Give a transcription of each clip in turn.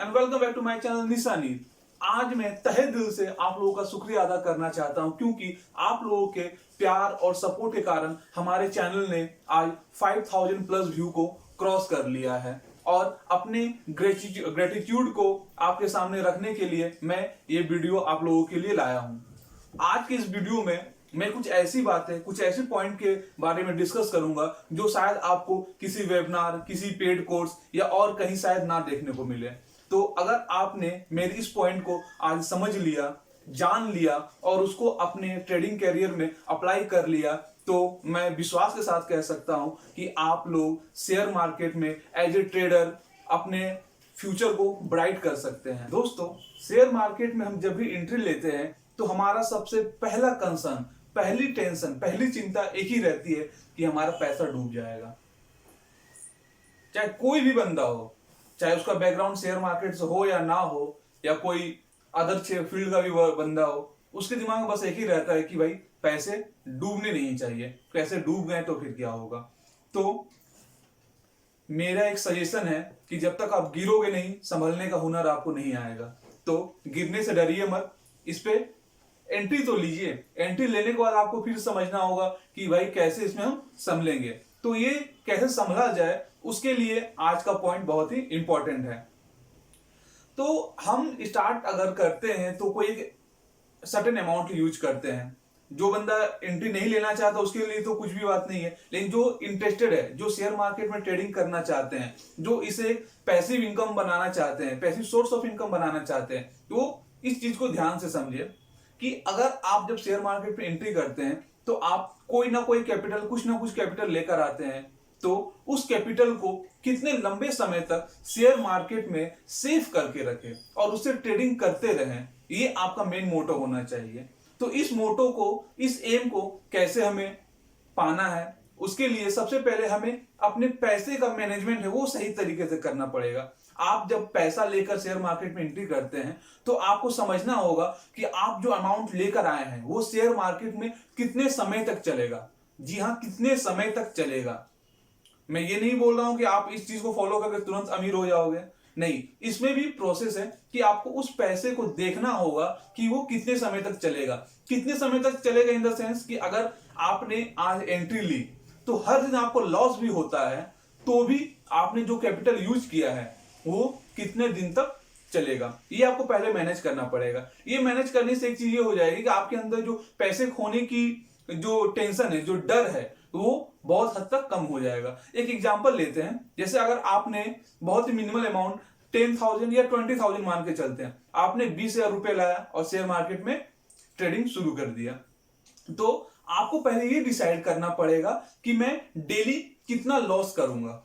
And welcome back to my channel Nishani. आज मैं तहे दिल से आप लोगों का शुक्रिया अदा करना चाहता हूं क्योंकि आप लोगों के प्यार और सपोर्ट के कारण हमारे चैनल ने आज 5000 प्लस व्यू को क्रॉस कर लिया है और अपने ग्रेटिट्यूड को आपके सामने रखने के लिए मैं ये वीडियो आप लोगों के लिए लाया हूं। आज के इस वीडियो में मैं कुछ ऐसी बातें, कुछ ऐसे पॉइंट के बारे में डिस्कस करूंगा जो शायद आपको किसी वेबिनार, किसी पेड कोर्स या और कहीं शायद ना देखने को मिले। तो अगर आपने मेरी इस पॉइंट को आज समझ लिया, जान लिया और उसको अपने ट्रेडिंग कैरियर में अप्लाई कर लिया तो मैं विश्वास के साथ कह सकता हूं कि आप लोग शेयर मार्केट में एज ए ट्रेडर अपने फ्यूचर को ब्राइट कर सकते हैं। दोस्तों, शेयर मार्केट में हम जब भी एंट्री लेते हैं तो हमारा सबसे पहला कंसर्न, पहली टेंशन, पहली चिंता एक ही रहती है कि हमारा पैसा डूब जाएगा। चाहे कोई भी बंदा हो, चाहे उसका बैकग्राउंड शेयर मार्केट से हो या ना हो, या कोई अदर फील्ड का भी बंदा हो, उसके दिमाग में बस एक ही रहता है कि भाई पैसे डूबने नहीं चाहिए। पैसे डूब गए तो फिर क्या होगा। तो मेरा एक सजेशन है कि जब तक आप गिरोगे नहीं, संभलने का हुनर आपको नहीं आएगा। तो गिरने से डरिए मत, इस पे एंट्री तो लीजिए। एंट्री लेने के बाद आपको फिर समझना होगा कि भाई कैसे इसमें हम संभलेंगे। तो ये कैसे संभला जाए, उसके लिए आज का पॉइंट बहुत ही इंपॉर्टेंट है। तो हम स्टार्ट अगर करते हैं तो कोई एक सर्टेन अमाउंट यूज करते हैं। जो बंदा एंट्री नहीं लेना चाहता उसके लिए तो कुछ भी बात नहीं है, लेकिन जो इंटरेस्टेड है, जो शेयर मार्केट में ट्रेडिंग करना चाहते हैं, जो इसे पैसिव इनकम बनाना चाहते हैं, पैसिव सोर्स ऑफ इनकम बनाना चाहते हैं, तो इस चीज को ध्यान से समझिए कि अगर आप जब शेयर मार्केट में एंट्री करते हैं तो आप कोई ना कोई कैपिटल, कुछ ना कुछ कैपिटल लेकर आते हैं। तो उस कैपिटल को कितने लंबे समय तक शेयर मार्केट में सेव करके रखें और उससे ट्रेडिंग करते रहें, ये आपका मेन मोटो होना चाहिए। तो इस मोटो को, इस एम को कैसे हमें पाना है, उसके लिए सबसे पहले हमें अपने पैसे का मैनेजमेंट है वो सही तरीके से करना पड़ेगा। आप जब पैसा लेकर शेयर मार्केट में एंट्री करते हैं तो आपको समझना होगा कि आप जो अमाउंट लेकर आए हैं वो शेयर मार्केट में कितने समय तक चलेगा। जी हाँ, कितने समय तक चलेगा। मैं ये नहीं बोल रहा हूं कि आप इस चीज को फॉलो करके तुरंत अमीर हो जाओगे, नहीं। इसमें भी प्रोसेस है कि आपको उस पैसे को देखना होगा कि वो कितने समय तक चलेगा। कितने समय तक चलेगा इन द सेंस कि अगर आपने आज एंट्री ली तो हर दिन आपको लॉस भी होता है, तो भी आपने जो कैपिटल यूज किया है वो कितने दिन तक चलेगा, ये आपको पहले मैनेज करना पड़ेगा। ये मैनेज करने से एक चीज ये हो जाएगी कि आपके अंदर जो पैसे खोने की जो टेंशन है, जो डर है, वो बहुत हद तक कम हो जाएगा। एक एग्जांपल लेते हैं, जैसे अगर आपने बहुत ही मिनिमल अमाउंट 10,000 या 20,000 मान के चलते हैं, आपने 20,000 रुपए लाया और शेयर मार्केट में ट्रेडिंग शुरू कर दिया, तो आपको पहले ये डिसाइड करना पड़ेगा कि मैं डेली कितना लॉस करूंगा।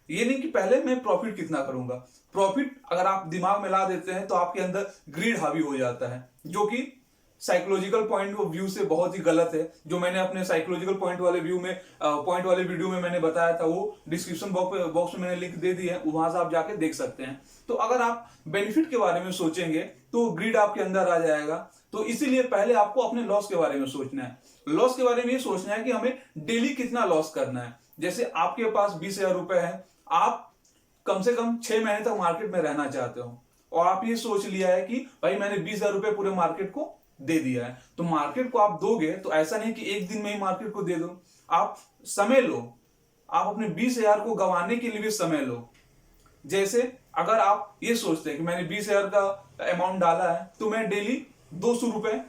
ये नहीं कि पहले मैं प्रॉफिट कितना करूंगा। प्रॉफिट अगर आप दिमाग में ला देते हैं तो आपके अंदर ग्रीड हावी हो जाता है, जो कि साइकोलॉजिकल पॉइंट ऑफ व्यू से बहुत ही गलत है। जो मैंने अपने साइकोलॉजिकल पॉइंट वाले वीडियो में मैंने बताया था, वो डिस्क्रिप्शन बॉक्स में मैंने लिंक दे दी है, वहां से आप जाके देख सकते हैं। तो अगर आप बेनिफिट के बारे में सोचेंगे तो ग्रीड आपके अंदर आ जाएगा। तो इसीलिए पहले आपको अपने लॉस के बारे में सोचना है। लॉस के बारे में ये सोचना है कि हमें डेली कितना लॉस करना है। जैसे आपके पास 20,000 रुपए है, आप कम से कम 6 महीने तक मार्केट में रहना चाहते हो और आप ये सोच लिया है कि भाई मैंने 20,000 रुपए पूरे मार्केट को दे दिया है। तो मार्केट को आप दोगे तो ऐसा नहीं कि एक दिन में ही मार्केट को दे दो, आप समय लो। आप अपने 20,000 को गंवाने के लिए भी समय लो। जैसे अगर आप ये सोचते हैं कि मैंने 20,000 का अमाउंट डाला है तो मैं डेली 200 रुपए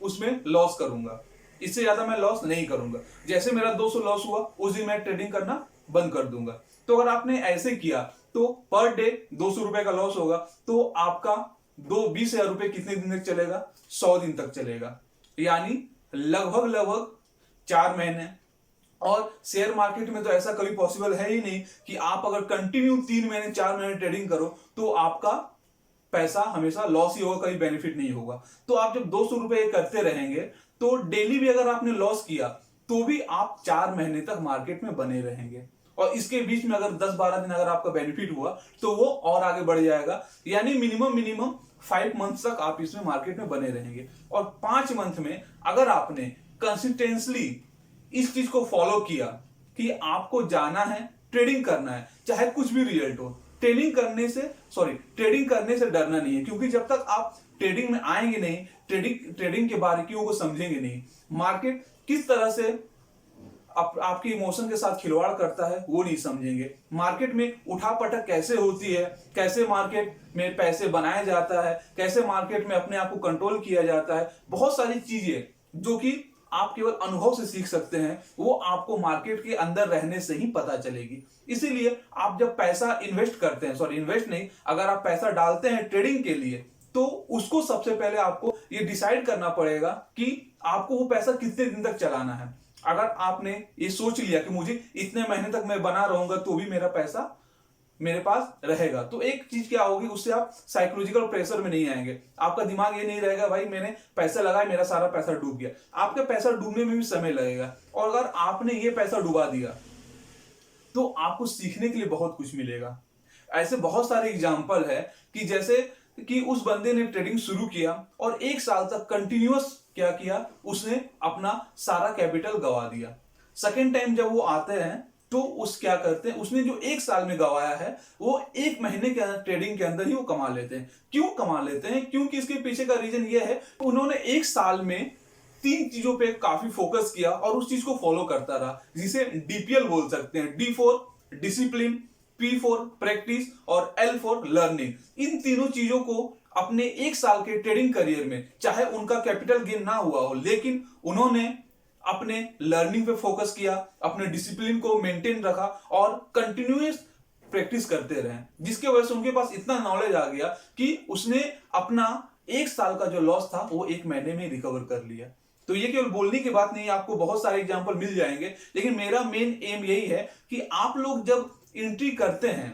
उसमें लॉस करूंगा, इससे ज्यादा मैं लॉस नहीं करूंगा। जैसे मेरा 200 लॉस हुआ उस दिन मैं ट्रेडिंग करना बंद कर दूंगा। तो अगर आपने ऐसे किया तो पर डे 200 रुपए का लॉस होगा, तो आपका 20,000 रुपए कितने दिन तक चलेगा? 100 दिन तक चलेगा, यानी लगभग 4 महीने। और शेयर मार्केट में तो ऐसा कभी पॉसिबल है ही नहीं कि आप अगर कंटिन्यू 3 महीने 4 महीने ट्रेडिंग करो तो आपका पैसा हमेशा लॉस ही होगा, कभी बेनिफिट नहीं होगा। तो आप जब 200 रुपए करते रहेंगे तो डेली भी अगर आपने लॉस किया तो भी आप 4 महीने तक मार्केट में बने रहेंगे। और इसके बीच में अगर 10-12 दिन अगर आपका बेनिफिट हुआ तो वो और आगे बढ़ जाएगा, यानी मिनिमम 5 मंथ तक आप इसमें मार्केट में बने रहेंगे। और 5 मंथ में अगर आपने कंसिस्टेंटली इस चीज को फॉलो किया कि आपको जाना है, ट्रेडिंग करना है, चाहे कुछ भी रिजल्ट हो, ट्रेडिंग करने से डरना नहीं है, क्योंकि जब तक आप ट्रेडिंग में आएंगे नहीं, ट्रेडिंग के बारीकियों को समझेंगे नहीं, मार्केट किस तरह से आपके इमोशन के साथ खिलवाड़ करता है वो नहीं समझेंगे, मार्केट में उठापटक कैसे होती है, कैसे मार्केट में पैसे बनाया जाता है, कैसे मार्केट में अपने आप को कंट्रोल किया जाता है, बहुत सारी चीजें जो कि आप केवल अनुभव से सीख सकते हैं, वो आपको मार्केट के अंदर रहने से ही पता चलेगी। इसीलिए आप जब पैसा इन्वेस्ट करते हैं, इन्वेस्ट नहीं, अगर आप पैसा डालते हैं ट्रेडिंग के लिए, तो उसको सबसे पहले आपको ये डिसाइड करना पड़ेगा कि आपको वो पैसा कितने दिन तक चलाना है। अगर आपने ये सोच लिया कि मुझे इतने महीने तक मैं बना रहूंगा तो भी मेरा पैसा मेरे पास रहेगा, तो एक चीज क्या होगी, उससे आप साइकोलॉजिकल प्रेशर में नहीं आएंगे। आपका दिमाग ये नहीं रहेगा भाई मैंने पैसा लगाया, मेरा सारा पैसा डूब गया। आपका पैसा डूबने में भी समय लगेगा, और अगर आपने ये पैसा डुबा दिया तो आपको सीखने के लिए बहुत कुछ मिलेगा। ऐसे बहुत सारे एग्जाम्पल है कि जैसे कि उस बंदे ने ट्रेडिंग शुरू किया और 1 साल तक कंटिन्यूअस क्या किया, उसने अपना सारा कैपिटल गवा दिया। सेकेंड टाइम जब वो आते हैं तो उस क्या करते हैं, उसने जो 1 साल में गवाया है वो 1 महीने के अंदर ट्रेडिंग के अंदर ही वो कमा लेते हैं। क्यों कमा लेते हैं? क्योंकि इसके पीछे का रीजन ये है, उन्होंने 1 साल में 3 चीजों पे काफी फोकस किया और उस चीज को फॉलो करता रहा, जिसे डीपीएल बोल सकते हैं। D for discipline, P for practice और एल फॉर लर्निंग। इन तीनों चीजों को अपने 1 साल के ट्रेडिंग करियर में, चाहे उनका कैपिटल गेन ना हुआ हो, लेकिन उन्होंने अपने लर्निंग पे फोकस किया, अपने डिसिप्लिन को मेंटेन रखा और कंटिन्यूअस प्रैक्टिस करते रहे, जिसके वजह से उनके पास इतना नॉलेज आ गया कि उसने अपना 1 साल का जो लॉस था वो 1 महीने में रिकवर कर लिया। तो ये केवल बोलने की बात नहीं है, आपको बहुत सारे एग्जांपल मिल जाएंगे, लेकिन मेरा मेन एम यही है कि आप लोग जब एंट्री करते हैं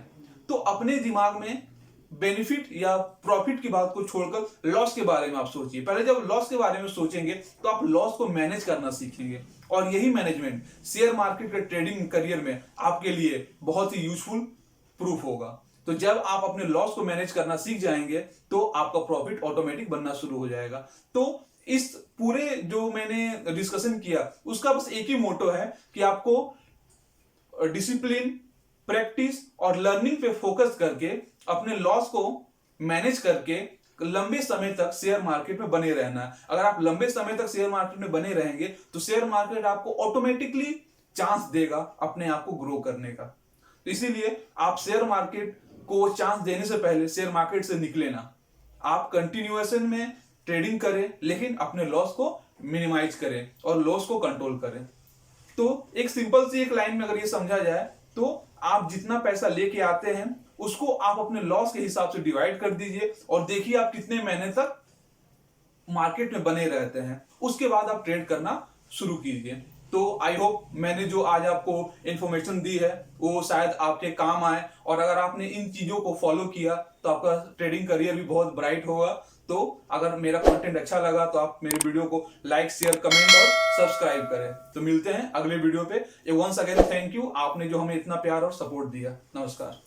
तो अपने दिमाग में बेनिफिट या प्रॉफिट की बात को छोड़कर लॉस के बारे में आप सोचिए। पहले जब लॉस के बारे में सोचेंगे तो आप लॉस को मैनेज करना सीखेंगे, और यही मैनेजमेंट शेयर मार्केट के ट्रेडिंग करियर में आपके लिए बहुत ही यूजफुल प्रूफ होगा। तो जब आप अपने लॉस को मैनेज करना सीख जाएंगे तो आपका प्रॉफिट ऑटोमेटिक बनना शुरू हो जाएगा। तो इस पूरे जो मैंने डिस्कशन किया उसका बस एक ही मोटो है कि आपको डिसिप्लिन, प्रैक्टिस और लर्निंग पे फोकस करके अपने लॉस को मैनेज करके लंबे समय तक शेयर मार्केट में बने रहना है। अगर आप लंबे समय तक शेयर मार्केट में बने रहेंगे तो शेयर मार्केट आपको ऑटोमेटिकली चांस देगा अपने आप को ग्रो करने का। तो इसीलिए आप शेयर मार्केट को चांस देने से पहले शेयर मार्केट से निकले ना, आप कंटिन्यूएशन में ट्रेडिंग करें, लेकिन अपने लॉस को मिनिमाइज करें और लॉस को कंट्रोल करें। तो एक सिंपल सी एक लाइन में अगर ये समझा जाए तो आप जितना पैसा लेके आते हैं उसको आप अपने लॉस के हिसाब से डिवाइड कर दीजिए और देखिए आप कितने महीने तक मार्केट में बने रहते हैं, उसके बाद आप ट्रेड करना शुरू कीजिए। तो आई होप मैंने जो आज आपको इंफॉर्मेशन दी है वो शायद आपके काम आए, और अगर आपने इन चीजों को फॉलो किया तो आपका ट्रेडिंग करियर भी बहुत ब्राइट होगा। तो अगर मेरा कंटेंट अच्छा लगा तो आप मेरे वीडियो को लाइक, शेयर, कमेंट और सब्सक्राइब करें। तो मिलते हैं अगले वीडियो पे। वंस अगेन थैंक यू, आपने जो हमें इतना प्यार और सपोर्ट दिया। नमस्कार।